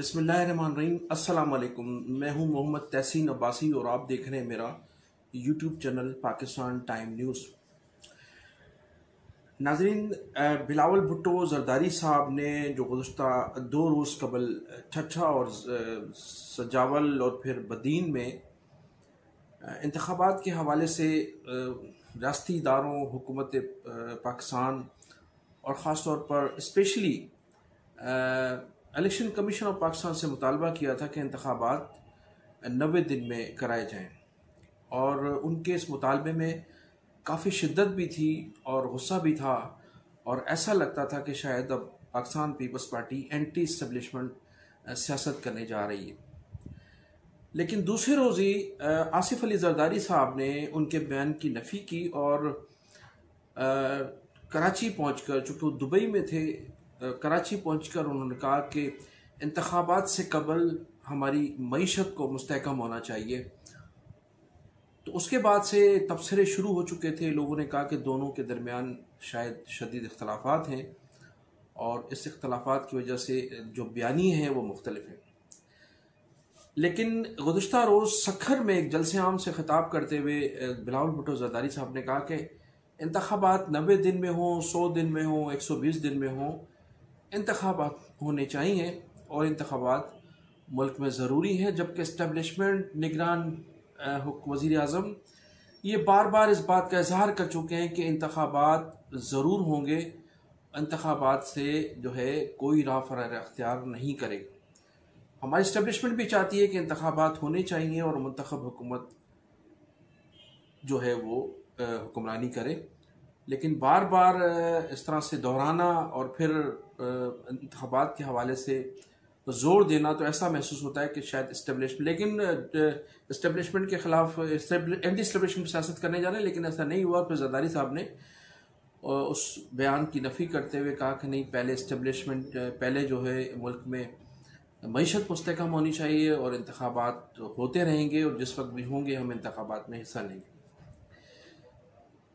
बिस्मिल्लाहिर्रहमानिर्रहीम। अस्सलाम वालेकुम। मैं हूं मोहम्मद तहसीन अब्बासी और आप देख रहे हैं मेरा YouTube channel Pakistan time news. नाज़रीन, बिलावल भुट्टो जरदारी साहब ने जो गुज़श्ता 2 रोज़ कबल छछा और सजावल और फिर बदीन में इंतखाबात के हवाले से रियासती इदारों, हुकूमत पाकिस्तान और ख़ास तौर पर specially election commission of Pakistan से मुतालबा किया था कि इंतखाबात 90 दिन में कराए जाएं, और उनके इस मुतालबे में काफ़ी शिद्दत भी थी और गुस्सा भी था, और ऐसा लगता था कि शायद अब पाकिस्तान पीपल्स पार्टी एंटी इस्टेब्लिशमेंट सियासत करने जा रही है। लेकिन दूसरे रोज़ ही आसिफ अली जरदारी साहब ने उनके बयान की नफ़ी की और कराची पहुंचकर, चूँकि वो दुबई में थे, कराची पहुंचकर उन्होंने कहा कि इंतखाबात से कबल हमारी मईशत को मुस्तहकम होना चाहिए। तो उसके बाद से तबसरे शुरू हो चुके थे। लोगों ने कहा कि दोनों के दरमियान शायद शदीद इख्तलाफात हैं और इस इख्तलाफात की वजह से जो बयानी हैं वो मुख्तलिफ हैं। लेकिन गुज़श्ता रोज़ सखर में एक जलसे आम से खिताब करते हुए बिलावल भुट्टो जरदारी साहब ने कहा कि इंतखाबात 90 दिन में हों, 100 दिन में हों, 120 दिन में हों, इंतखाबात होने चाहिए और इंतखाबात मुल्क में ज़रूरी हैं। जबकि इस्टेब्लिशमेंट, निगरान वज़ीर आज़म ये बार बार इस बात का इजहार कर चुके हैं कि इंतखाबात ज़रूर होंगे, इंतखाबात से जो है कोई राह फरार अख्तियार नहीं करेगा। हमारी इस्टेब्लिशमेंट भी चाहती है कि इंतखाबात होने चाहिए और मुंतखब हुकूमत जो है वो हुक्मरानी करे, लेकिन बार बार इस तरह से दोहराना और फिर इंतखाबात के हवाले से ज़ोर देना, तो ऐसा महसूस होता है कि शायद इस्टेब्लिशमेंट, लेकिन इस्टेब्लिशमेंट के ख़िलाफ़ एंटी इस्टेब्लिशमेंट सियासत करने जा रहे हैं, लेकिन ऐसा नहीं हुआ। फिर जरदारी साहब ने उस बयान की नफ़ी करते हुए कहा कि नहीं, पहले इस्टेब्लिशमेंट, पहले जो है मुल्क में मईशत मुस्तहकम होनी चाहिए और इंतखाबात होते रहेंगे और जिस वक्त भी होंगे हम इंतखाबात में हिस्सा लेंगे।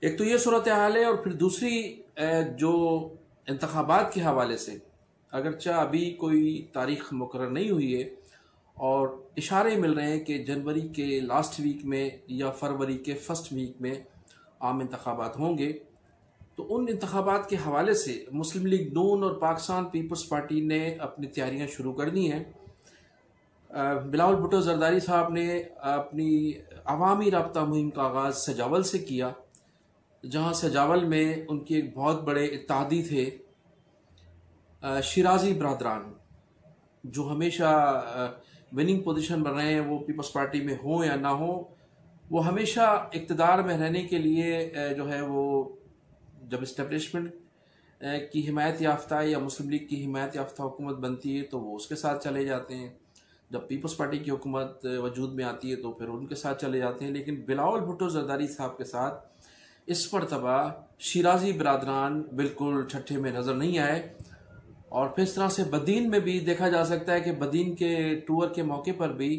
एक तो ये सूरत हाल है, और फिर दूसरी जो इंतखाबात के हवाले से अगरचे अभी कोई तारीख मुकर्रर नहीं हुई है और इशारे मिल रहे हैं कि जनवरी के लास्ट वीक में या फरवरी के फर्स्ट वीक में आम इंतखाबात होंगे। तो उन इंतखाबात के हवाले से मुस्लिम लीग नून और पाकिस्तान पीपल्स पार्टी ने अपनी तैयारियां शुरू कर दी हैं। बिलावल भुट्टो जरदारी साहब ने अपनी अवामी राब्ता मुहिम का आगाज़ सजावल से किया, जहां सजावल में उनके एक बहुत बड़े इत्तेहादी थे शिराजी बरदरान, जो हमेशा विनिंग पोजीशन पर रहे हैं, वो पीपल्स पार्टी में हो या ना हो, वो हमेशा इक़्तिदार में रहने के लिए जो है वो जब इस्टेब्लिशमेंट की हिमायत याफ्ता या मुस्लिम लीग की हिमायत याफ्ता हुकूमत बनती है तो वो उसके साथ चले जाते हैं, जब पीपल्स पार्टी की हुकूमत वजूद में आती है तो फिर उनके साथ चले जाते हैं। लेकिन बिलावल भुट्टो जरदारी साहब के साथ इस मरतबा शिराजी बरदरान बिल्कुल छठे में नज़र नहीं आए। और फिर इस तरह से बदीन में भी देखा जा सकता है कि बदीन के टूर के मौके पर भी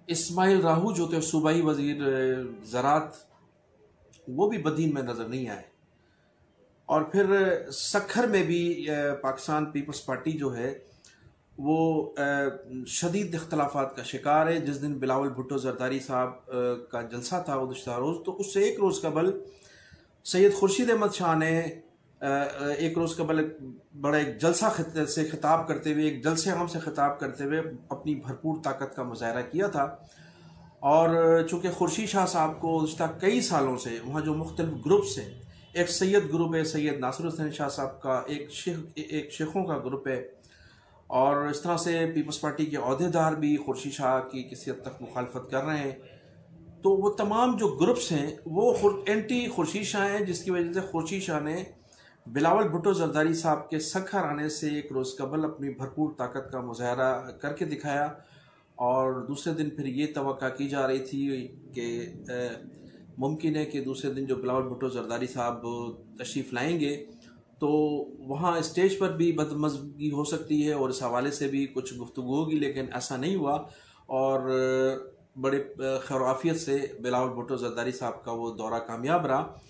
इस्माइल राहू जो थे सूबाई वजीर ज़रात, वो भी बदीन में नज़र नहीं आए। और फिर सखर में भी पाकिस्तान पीपल्स पार्टी जो है वो शदीद इख्तलाफात का शिकार है। जिस दिन बिलावल भुट्टो जरदारी साहब का जलसा था गुज़श्ता रोज़, तो उससे एक रोज़ कबल सैयद खुर्शीद अहमद शाह ने एक रोज़ कबल बड़ा एक जलसा से खिताब करते हुए, एक जलसे आम से खिताब करते हुए अपनी भरपूर ताकत का मुजाहरा किया था। और चूँकि खुर्शीद शाह साहब को गुज़श्ता कई सालों से वहाँ जो मुख्तलिफ ग्रुप्स हैं, एक सैयद ग्रुप है, सैयद नासिर हुसैन शाह साहब का, एक शेखों का ग्रुप है, और इस तरह से पीपल्स पार्टी के अहदेदार भी खुर्शीद शाह की किसी हद तक मुखालफत कर रहे हैं। तो वो तमाम जो ग्रुप्स हैं वो एंटी खुर्शीद शाह हैं, जिसकी वजह से खुर्शीद शाह ने बिलावल भुट्टो जरदारी साहब के सखर आने से एक रोज़ कबल अपनी भरपूर ताकत का मुजाहरा करके दिखाया। और दूसरे दिन फिर ये तवक्का की जा रही थी कि मुमकिन है कि दूसरे दिन जो बिलावल भुट्टो जरदारी साहब तशरीफ़ लाएंगे तो वहाँ स्टेज पर भी बदमज़गी हो सकती है और इस हवाले से भी कुछ गुफ्तगू होगी, लेकिन ऐसा नहीं हुआ और बड़े खैराफियत से बिलावल भुट्टो जरदारी साहब का वो दौरा कामयाब रहा।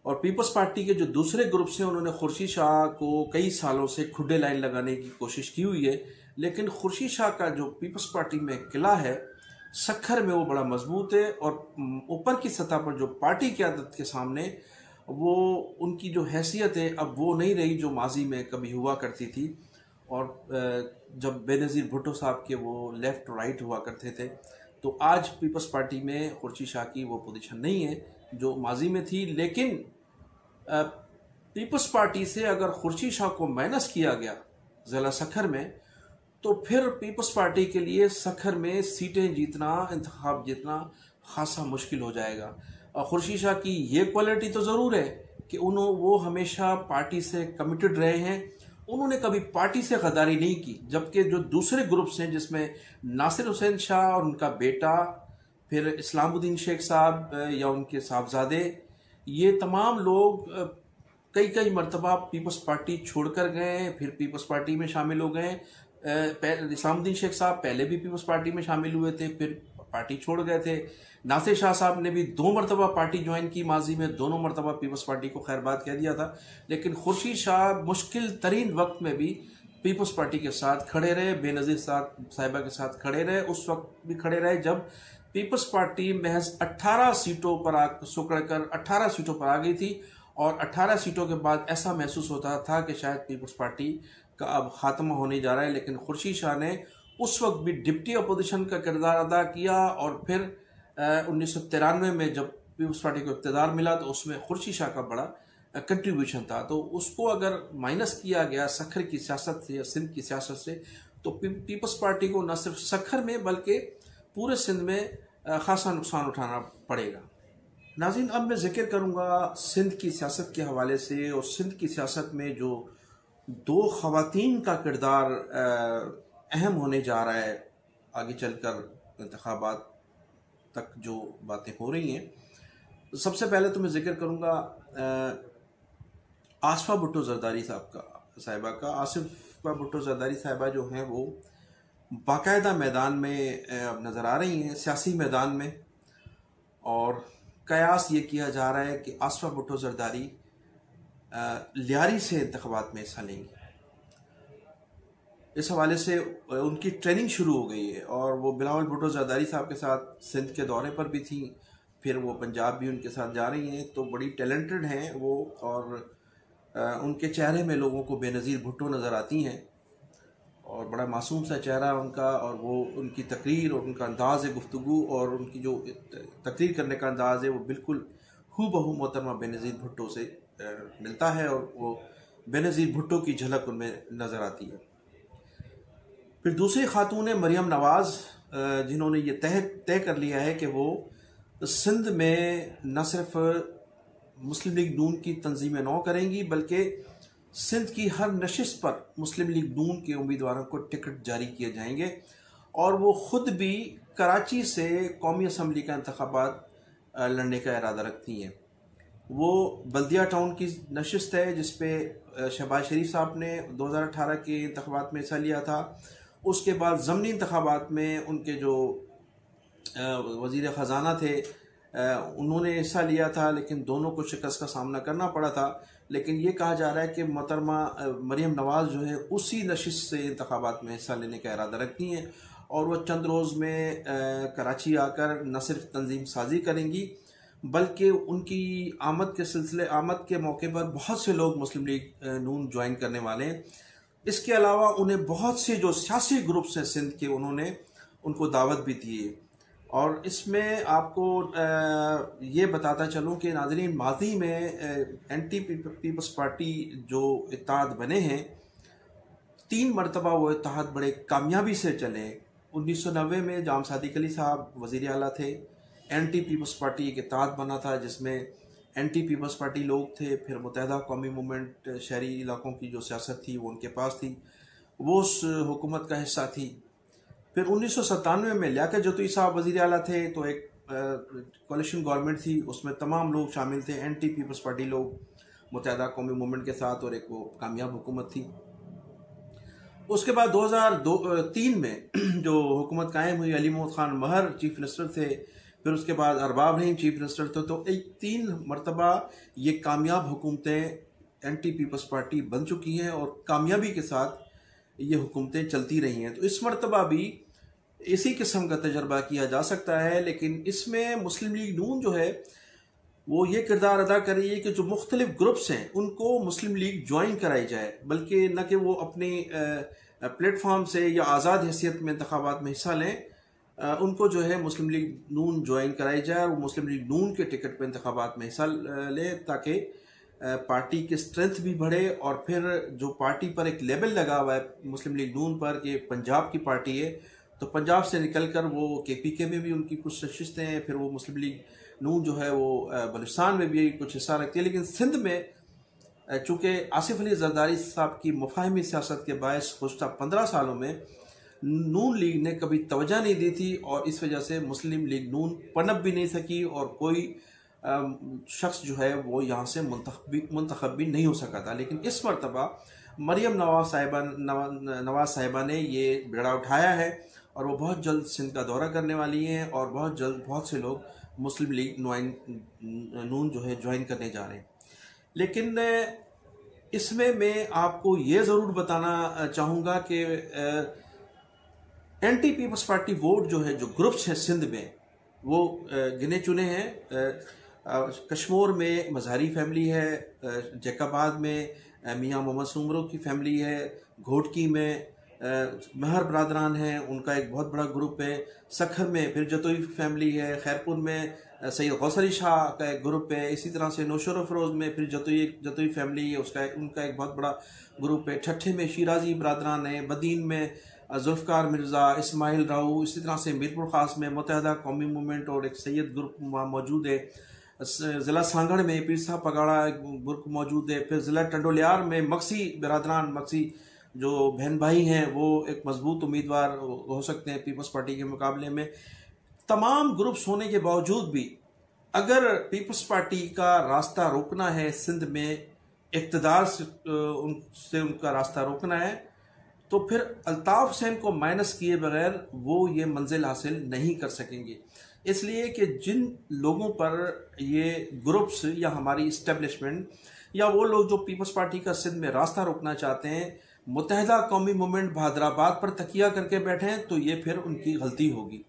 और पीपल्स पार्टी के जो दूसरे ग्रुप्स हैं उन्होंने खुर्शीद शाह को कई सालों से खुडे लाइन लगाने की कोशिश की हुई है, लेकिन खुर्शीद शाह का जो पीपल्स पार्टी में किला है सक्खर में, वो बड़ा मजबूत है। और ऊपर की सतह पर जो पार्टी क़यादत के सामने वो उनकी जो हैसियत है अब वो नहीं रही जो माजी में कभी हुआ करती थी। और जब बेनज़ीर भुट्टो साहब के वो लेफ़्ट राइट हुआ करते थे, तो आज पीपल्स पार्टी में खुर्शीद शाह की वो पोजीशन नहीं है जो माजी में थी। लेकिन पीपल्स पार्टी से अगर खुर्शीद शाह को माइनस किया गया ज़िला सक्खर में, तो फिर पीपल्स पार्टी के लिए सक्खर में सीटें जीतना, इंतखाब जीतना खासा मुश्किल हो जाएगा। और खुर्शीद शाह की ये क्वालिटी तो ज़रूर है कि वो हमेशा पार्टी से कमिटेड रहे हैं, उन्होंने कभी पार्टी से गद्दारी नहीं की। जबकि जो दूसरे ग्रुप्स हैं जिसमें नासिर हुसैन शाह और उनका बेटा, फिर इस्लामुद्दीन शेख साहब या उनके साहबजादे, ये तमाम लोग कई कई मरतबा पीपल्स पार्टी छोड़कर गए, फिर पीपल्स पार्टी में शामिल हो गए। इस्लामुद्दीन शेख साहब पहले भी पीपल्स पार्टी में शामिल हुए थे, फिर पार्टी छोड़ गए थे। नासिर शाह साहब ने भी 2 मरतबा पार्टी ज्वाइन की माजी में, दोनों मरतबा पीपल्स पार्टी को खैरबाद कह दिया था। लेकिन खुर्शीद शाह मुश्किल तरीन वक्त में भी पीपल्स पार्टी के साथ खड़े रहे, बेनज़ीर साहिबा के साथ खड़े रहे। उस वक्त भी खड़े रहे जब पीपल्स पार्टी महज 18 सीटों पर सुकड़कर 18 सीटों पर आ गई थी। और 18 सीटों के बाद ऐसा महसूस होता था कि शायद पीपल्स पार्टी का अब खात्मा होने जा रहा है। लेकिन खुर्शीद शाह ने उस वक्त भी डिप्टी अपोजिशन का किरदार अदा किया। और फिर 1993 में जब पीपल्स पार्टी को इक़्तिदार मिला तो उसमें खुर्शीद शाह का बड़ा कंट्रीब्यूशन था। तो उसको अगर माइनस किया गया सक्खर की सियासत से या सिंध की सियासत से, तो पीपल्स पार्टी को न सिर्फ सक्खर में बल्कि पूरे सिंध में खासा नुकसान उठाना पड़ेगा। नाज़रीन, अब मैं जिक्र करूँगा सिंध की सियासत के हवाले से, और सिंध की सियासत में जो 2 ख़वातीन का किरदार अहम होने जा रहा है आगे चलकर इंतखाबात तक जो बातें हो रही हैं। सबसे पहले तो मैं जिक्र करूँगा आसिफा भुट्टो ज़रदारी साहिबा का। आसिफा भुट्टो ज़रदारी साहिबा जो हैं वो बाकायदा मैदान में अब नज़र आ रही हैं, सियासी मैदान में। और कयास ये किया जा रहा है कि आसिफा भुट्टो ज़रदारी लियारी से इंतखाबात में हिस्सा लेंगी। इस हवाले से उनकी ट्रेनिंग शुरू हो गई है और वो बिलावल भुट्टो ज़रदारी साहब के साथ सिंध के दौरे पर भी थी, फिर वो पंजाब भी उनके साथ जा रही हैं। तो बड़ी टैलेंटेड हैं वो, और उनके चेहरे में लोगों को बेनज़ीर भुट्टो नज़र आती हैं और बड़ा मासूम सा चेहरा उनका। और वो उनकी तकरीर और उनका अंदाज़ गुफ्तगू और उनकी जो तकरीर करने का अंदाज़ है वो बिल्कुल हूबहू मोहतरमा बेनज़ीर भुट्टो से मिलता है, और वो बेनज़ीर भुट्टो की झलक उनमें नज़र आती है। फिर दूसरी खातून मरियम नवाज़, जिन्होंने ये तय कर लिया है कि वो सिंध में न सिर्फ मुस्लिम लीग नून की तंजीमें नौ करेंगी बल्कि सिंध की हर नशिस्त पर मुस्लिम लीग नून के उम्मीदवारों को टिकट जारी किए जाएंगे। और वो ख़ुद भी कराची से कौमी असम्बली का इंतखाबात लड़ने का इरादा रखती हैं। वो बल्दिया टाउन की नशिस्त है जिस पे शहबाज शरीफ साहब ने 2018 के इंतखाबात में हिस्सा लिया था। उसके बाद ज़मनी इंतखाबात में उनके जो वज़ीर ख़जाना थे उन्होंने हिस्सा लिया था, लेकिन दोनों को शिकस्त का सामना करना पड़ा था। लेकिन ये कहा जा रहा है कि मोहतरमा मरियम नवाज़ जो है उसी नशिस्त से इंतखाबात में हिस्सा लेने का इरादा रखती हैं, और वह चंद रोज़ में कराची आकर न सिर्फ तंजीम साजी करेंगी बल्कि उनकी आमद के मौके पर बहुत से लोग मुस्लिम लीग नून ज्वाइन करने वाले हैं। इसके अलावा उन्हें बहुत से जो सियासी ग्रुप्स हैं सिंध के, उन्होंने उनको दावत भी दी है। और इसमें आपको ये बताता चलूँ कि नाज़रीन, माजी में एंटी पीपल्स पार्टी जो इत्तेहाद बने हैं, 3 मरतबा वो इत्तेहाद बड़े कामयाबी से चले। 1990 में जाम सादिक अली साहब वज़ीर आला थे, एंटी पीपल्स पार्टी एक इत्तेहाद बना था जिसमें एंटी पीपल्स पार्टी लोग थे, फिर मुत्तहिदा कौमी मूवमेंट शहरी इलाकों की जो सियासत थी वो उनके पास थी, वो उस हुकूमत का हिस्सा थी। फिर 1997 में लियाकत जतोई साहब वज़ीर आला थे, तो एक कोalition गवर्नमेंट थी, उसमें तमाम लोग शामिल थे, एंटी पीपल्स पार्टी लोग मुत्तहिदा कौमी मूवमेंट के साथ, और एक वो कामयाब हुकूमत थी। उसके बाद 2003 में जो हुकूमत कायम हुई, अली महमूद खान महर चीफ मिनिस्टर थे, फिर उसके बाद अरबाब रहीम चीफ मिनिस्टर थे। तो 3 मरतबा ये कामयाब हुकूमतें एंटी पीपल्स पार्टी बन चुकी हैं और कामयाबी के साथ ये हुकूमतें चलती रही हैं। तो इस मरतबा भी इसी किस्म का तजर्बा किया जा सकता है, लेकिन इसमें मुस्लिम लीग नून जो है वो ये किरदार अदा कर रही है कि जो मुख्तलिफ ग्रुप्स हैं उनको मुस्लिम लीग ज्वाइन कराई जाए, बल्कि न कि वो अपने प्लेटफॉर्म से या आज़ाद हैसियत में इंतखाबात में हिस्सा लें, उनको जो है मुस्लिम लीग नून ज्वाइन कराई जाए और वो मुस्लिम लीग नून के टिकट पर इंतखाबात में हिस्सा ले, ताकि पार्टी की स्ट्रेंथ भी बढ़े। और फिर जो पार्टी पर एक लेबल लगा हुआ है मुस्लिम लीग नून पर कि पंजाब की पार्टी है, तो पंजाब से निकलकर वो KPK में भी उनकी कुछ नशिस्तें हैं, फिर वो मुस्लिम लीग नून जो है वो बलूचिस्तान में भी कुछ हिस्सा रखती है। लेकिन सिंध में चूँकि आसिफ अली जरदारी साहब की मुफाहमी सियासत के बायस गुज़श्ता 15 सालों में नून लीग ने कभी तवज्जो नहीं दी थी, और इस वजह से मुस्लिम लीग नून पनप भी नहीं सकी और कोई शख्स जो है वो यहाँ से मुंतखब भी नहीं हो सका था। लेकिन इस मरतबा मरियम नवाज साहिबा ने ये बेड़ा उठाया है और वो बहुत जल्द सिंध का दौरा करने वाली हैं, और बहुत जल्द बहुत से लोग मुस्लिम लीग नून जो है ज्वाइन करने जा रहे हैं। लेकिन इसमें मैं आपको ये ज़रूर बताना चाहूँगा कि एंटी पीपल्स पार्टी वोट जो है, जो ग्रुप्स हैं सिंध में, वो गिने चुने हैं। कश्मीर में मजहरी फैमिली है, जैकाबाद में मियाँ मोहम्मद सुमरो की फैमिली है, घोटकी में महर बरदरान हैं, उनका एक बहुत बड़ा ग्रुप है, सखर में फिर जतोई फैमिली है, खैरपुर में सैयद गौसर अली शाह का एक ग्रुप है, इसी तरह से नौशर फरोज में फिर जतोई फैमिली है, उनका एक बहुत बड़ा ग्रुप है, ठट्ठे में शिराजी बरदरान है, बदीन में जुल्फ़कार मिर्ज़ा, इस्माइल राऊ, इसी तरह से मीरपुर ख़ास में मुत्तहदा कौमी मूवमेंट और एक सैयद ग्रुप वहाँ मौजूद है। ज़िला सांगड़ में पीर साहब पगाड़ा ग्रुप मौजूद है। फिर ज़िला टंडोलियार में मक्सी बरदरान, मक्सी जो बहन भाई हैं, वो एक मजबूत उम्मीदवार हो सकते हैं पीपल्स पार्टी के मुकाबले में। तमाम ग्रुप्स होने के बावजूद भी अगर पीपल्स पार्टी का रास्ता रोकना है, सिंध में इक़्तिदार से उनका रास्ता रोकना है, तो फिर अल्ताफ़ हुसैन को माइनस किए बगैर वो ये मंजिल हासिल नहीं कर सकेंगे। इसलिए कि जिन लोगों पर ये ग्रुप्स या हमारी इस्टेब्लिशमेंट या वो लोग जो पीपल्स पार्टी का सिंध में रास्ता रोकना चाहते हैं, मुत्तहदा कौमी मूवमेंट बहादराबाद पर तकिया करके बैठे हैं, तो ये फिर उनकी गलती होगी।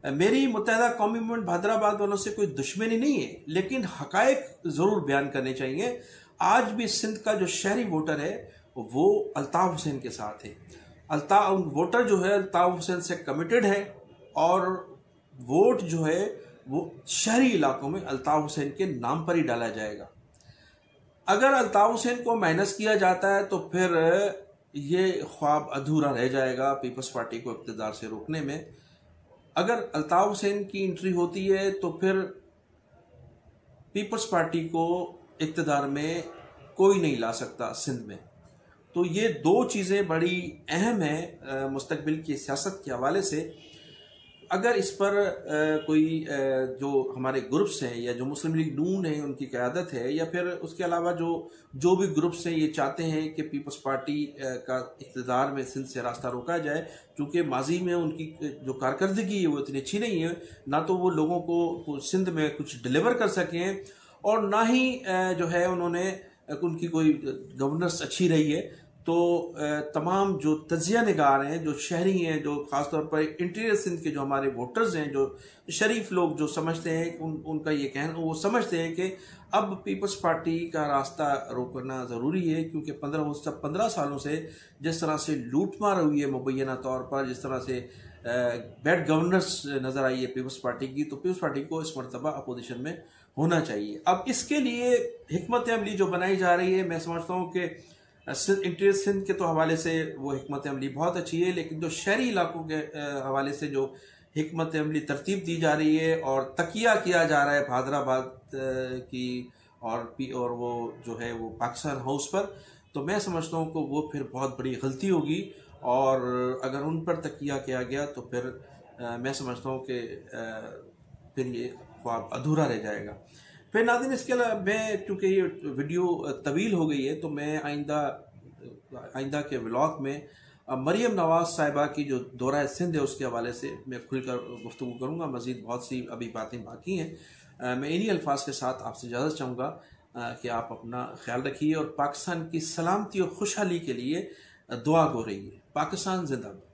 मेरी मुत्तहदा कौमी मूवमेंट बहादराबाद वालों से कोई दुश्मनी नहीं है, लेकिन हकायक ज़रूर बयान करने चाहिए। आज भी सिंध का जो शहरी वोटर है वो अल्ताफ़ हुसैन के साथ है। वोटर जो है अल्ताफ़ हुसैन से कमिटेड है, और वोट जो है वो शहरी इलाकों में अल्ताफ़ हुसैन के नाम पर ही डाला जाएगा। अगर अल्ताफ़ हुसैन को माइनस किया जाता है तो फिर ये ख्वाब अधूरा रह जाएगा पीपल्स पार्टी को इक़्तिदार से रोकने में। अगर अल्ताफ़ हुसैन की एंट्री होती है तो फिर पीपल्स पार्टी को इक़्तिदार में कोई नहीं ला सकता सिंध में। तो ये दो चीज़ें बड़ी अहम हैं मुस्तकबिल की सियासत के हवाले से। अगर इस पर कोई जो हमारे ग्रुप्स हैं या जो मुस्लिम लीग नून है उनकी क़यादत है, या फिर उसके अलावा जो भी ग्रुप्स हैं ये चाहते हैं कि पीपल्स पार्टी का इक़्तिदार में सिंध से रास्ता रोका जाए, क्योंकि माजी में उनकी जो कारकर्दगी है वो इतनी अच्छी नहीं है, ना तो वो लोगों को सिंध में कुछ डिलीवर कर सकें और ना ही जो है उन्होंने उनकी कोई गवर्नेंस अच्छी रही है। तो तमाम जो तजिया निगार हैं, जो शहरी हैं, जो ख़ासतौर पर इंटीरियर सिंध के जो हमारे वोटर्स हैं, जो शरीफ लोग जो समझते हैं, उनका ये कहना, वो समझते हैं कि अब पीपल्स पार्टी का रास्ता रोकना ज़रूरी है, क्योंकि 15 सालों से जिस तरह से लूटमार हुई है मुबैना तौर पर, जिस तरह से बैड गवर्नेंस नज़र आई है पीपल्स पार्टी की, तो पीपल्स पार्टी को इस मरतबा अपोजिशन में होना चाहिए। अब इसके लिए हिकमत अमली जो बनाई जा रही है, मैं समझता हूँ कि इंटीरियर सिंध के तो हवाले से वो हिकमत अमली बहुत अच्छी है, लेकिन जो शहरी इलाकों के हवाले से जो हिकमत अमली तरतीब दी जा रही है और तकिया किया जा रहा है बहादराबाद की और वो जो है वो पाकिस्तान हाउस पर, तो मैं समझता हूँ कि वो फिर बहुत बड़ी गलती होगी। और अगर उन पर तकिया किया गया तो फिर मैं समझता हूँ कि फिर ये ख्वाब अधूरा रह जाएगा। फिर नाज़रीन, इसके अलावा मैं, चूँकि ये वीडियो तवील हो गई है, तो मैं आइंदा के व्लॉग में मरियम नवाज साहिबा की जो दौरा सिंध है उसके हवाले से मैं खुलकर गुफ्तगू करूँगा। मज़ीद बहुत सी अभी बातें बाकी हैं। मैं इन्हीं अल्फाज के साथ आपसे इजाज़त चाहूँगा कि आप अपना ख्याल रखिए और पाकिस्तान की सलामती और खुशहाली के लिए दुआ हो रही है। पाकिस्तान जिंदाबाद।